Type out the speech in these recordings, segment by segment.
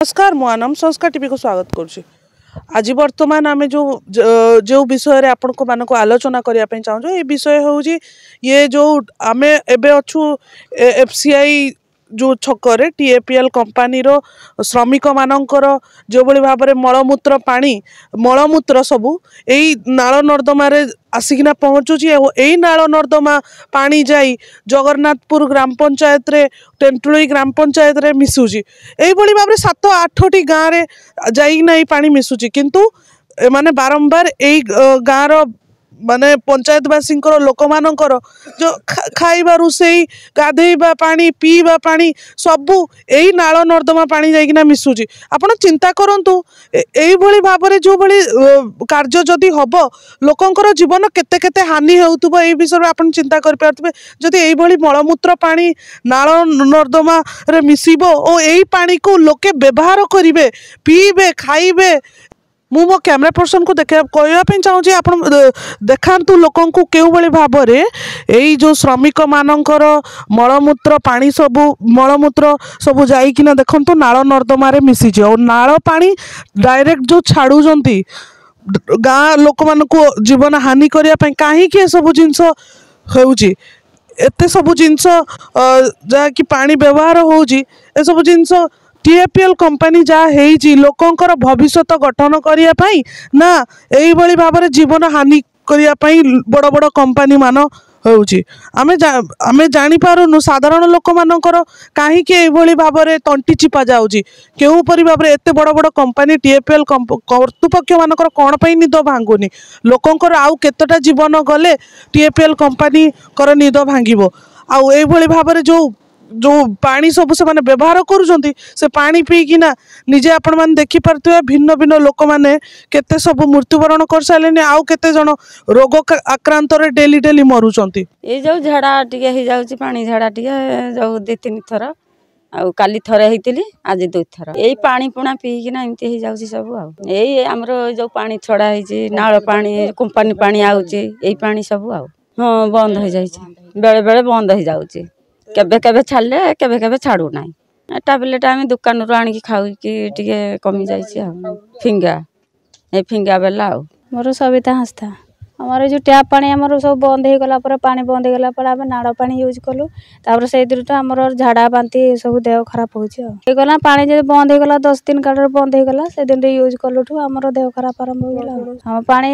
नमस्कार मुआनम संस्कार टीवी को स्वागत करुच्ची। आज बर्तमान आम जो विषय रे आपण को मानक आलोचना करने चाहूँ ये विषय हूँ ये जो आम एबे अच्छु एफसीआई जो छकरे टीएपीएल कंपानी रो श्रमिक मानकर जो बड़ी भाव में मलमूत्र पानी मलमूत्र सबू यही नाल नर्दमा आसिकिना पहुँचुची। यही नाल नर्दमा पानी जाई जगन्नाथपुर ग्राम पंचायत रे तेंटुली ग्राम पंचायत रे मिसुची। यही भाव में 7-8टी गाँव रे जाइना पानी मिसुची किंतु माने बारंबार यही गाँव माने पंचायतवासी लोक मानकर जो खाइबा रुसई गाधेबा पानी पीवा पानी सबू यही नाल नर्दमा पानी जाइकिना मिसुची। आपण चिंता करंतु एई भली भाव में जो भली कार्य जदि हब लोकंकर जीवन केते केते हानि हेउतबो एई विषय में आपण चिंता कर पारतबे। जदि एई भली मलमूत्र पानी नाल नर्दमा रे मिसिबो ओ एई पानी को लोके व्यवहार करिवे पीबे खाइबे। मु मो कैमरा पर्सन को कहवाई चाहूँगी आप देखातु लोक क्यों भाव में यही जो श्रमिक मानकर मलमूत्र पानी सबू मलमूत्र सबू जाइकिना देखंतु नाल नर्दमा रे मिसिजे और नाल पानी डायरेक्ट जो छाड़ुंट गाँ लोक मान जीवन हानि करने कहीं सब जिनस होते सब जिनस जहाँकि पानी व्यवहार होउची ए सब जिनस टीएपीएल कंपानी जहाँ है लोकंकर भविष्यत गठन करने ना यही भाव में जीवन हानि करने बड़ बड़ कंपानी मान होउची। आमे जानीपारुनु साधारण लोक मानकर कहीं भाव में तंटी चिपा जाऊँगी क्यों भाव में एत बड़ बड़ कंपानी टीएपीएल कर्तृपक्ष मानकर कौन पर निद भांगुनी लोकंकर आउ केतटा जीवन गले टीएपीएल कंपानी कर निद भांगिबो। आउ एभली भाव में जो पानी सब से माने व्यवहार करुँच से पानी पीकिना निजे आपण मैंने देखिपे भिन्न भिन्न लोक मैंने केते सब मृत्युवरण कर सारे आउ केते जन रोग आक्रांत डेली डेली मरुंट। ये जो झाड़ा टिके हो जाउची पानी झाड़ा टिके जो 2-3 थर आउ काली थरे हेतिली आज 2 थर यही पानी पुणा पीकिना एमती हो जाउची सब आउ यही हमरो जो पानी छड़ा हेची नाळ पानी कंपनी पानी आउची यही पानी सब आउ हां बंद हो जाइची बेले बेले बंद हो जाउची केबे केबे छाड़ले केबे केबे छाड़ू ना टैबलेट आम दुकान रू आनिक खाऊ कि टिके कमी जाइए फिंगा ए फिंगा बेला आउ मोर सविता हंसता हमारे जो टैप पानी आमर सब बंद हो गला पर पानी बंद हो गला पर आम नाड़ पानी यूज कलु तापर से आमर झाड़ा बांती सब देह खराब होगला पानी जब बंद हो गला 10 दिन काल बंद हो गला से दिन यूज कलुठू आमर देह खराब आरंभ हो गला। हम पानी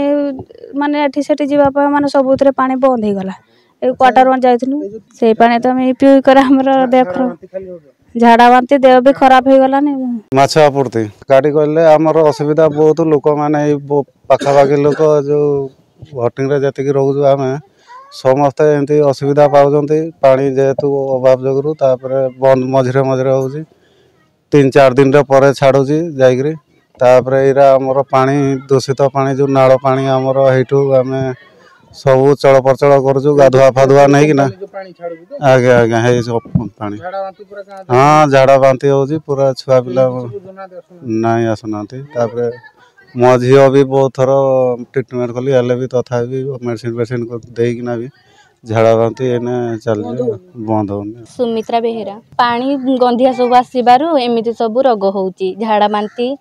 माने एठी सेठी जीवा माने सबुतरे पानी बंद हो गला क्वार्टर वन जाइलु से पानी तो हमें पी कर हमर देह खराब झाड़ा बांती देह भी खराब हो गला नि माछ आपूर्ति गाड़ी कहले हमर असुविधा बहुत लोक माने पाखापाखि लोक जो भटिंग रे जतिक रहू आम समस्ते एमती असुविधा पाउछंती पानी जेहेतु अभाव जगरू तापरे बंद मझिरे मझिरे होउची 3-4 दिन रे परे छाडुची जाइकरी तापरे इरा हमर पानी दूषित पानी जो नाळ पानी हमर हेठू आमे सब चलप्रचल करूँ गाधुआ फाधुआ नहीं कि ना आगे आगे है सब पानी हाँ झाड़ा बांती हो पूरा छुआ पिला नहीं आसुना मो झील भी बहुत थर ट्रिटमेंट कली हेल्ले भी तथा मेडिसिन फेडिसिन देना भी झाड़ा बांती एने चल बंद हो। सुमित्रा बेहेरा पानी गंधिया सब आसबारू एमती सब रोग होउची झाड़ा बांती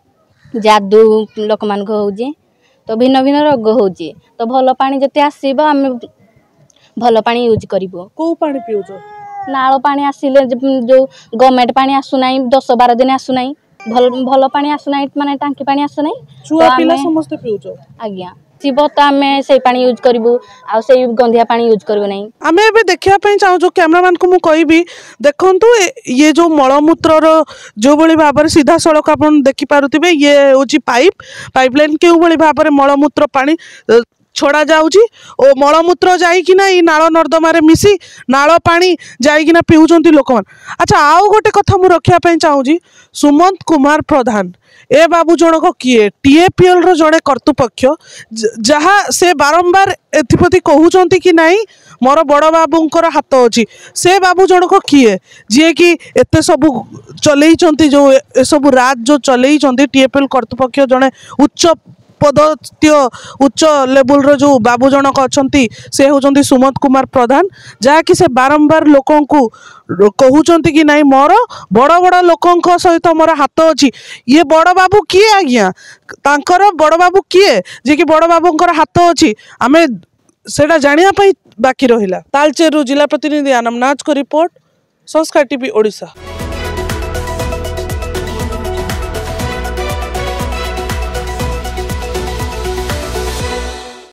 जादू लोक मान होउची तो भिन्न भिन्न रोग होउची तो भल पानी जते आसीबो आम भल पानी यूज करिवो। को पानी पिउछो नाळ पानी आसिले जो गवर्नमेंट पानी आसु नाही 10-12 दिन आसु नाही भल पानी आसु नाही माने टांकी पानी आसु नाही छुआ पिला समस्त पिउछो आज्ञा जीव तो आम से पानी यूज करूँ आ से गंधिया पानी यूज करूँ नहीं। आम ए देखापी चाहूँ कैमरामैन को मुझे देखु ये जो मलमूत्र जो भाई भाव में सीधा सड़क आप देखिपे ये हूँ पाइपलाइन क्यों भाव में मलमूत्र पानी छड़ा जाऊँगी और मलमूत्र जाइकिना नाल नर्दमा मिसी नाल पानी जाइकिना पिउछंती लोक मान। अच्छा आउ गोटे कथा मु रखिया चाहूँगी सुमंत कुमार प्रधान ए बाबू जनक किए टीएपीएल रो जड़े कर्तृपक्ष जहाँ से बारंबार एथिप्रति कहउचंती कि नहीं मोर बड़ बाबूंकर हाथ अच्छी से बाबू जनक किए जी कि एते सब चलई जो सब राज जो चलई टीएपीएल कर्तृपक्ष जड़े उच्च उपदस्थीय उच्च लेवल जो बाबू जनक अच्छा से होती सुमत कुमार प्रधान जहाँकि से बारंबार लोक कहते कि नहीं मोर बड़ बड़ लोकों सहित मोर हाथ अच्छी ये बड़ बाबू किए आज्ञा तांकर बड़ बाबू किए जे कि बड़ बाबूंकर हाथ अच्छी आमे सेटा जानिया बाकी रहिला। तालचेरु जिला प्रतिनिधि आनम नाच को रिपोर्ट संस्कार टीवी ओडिशा।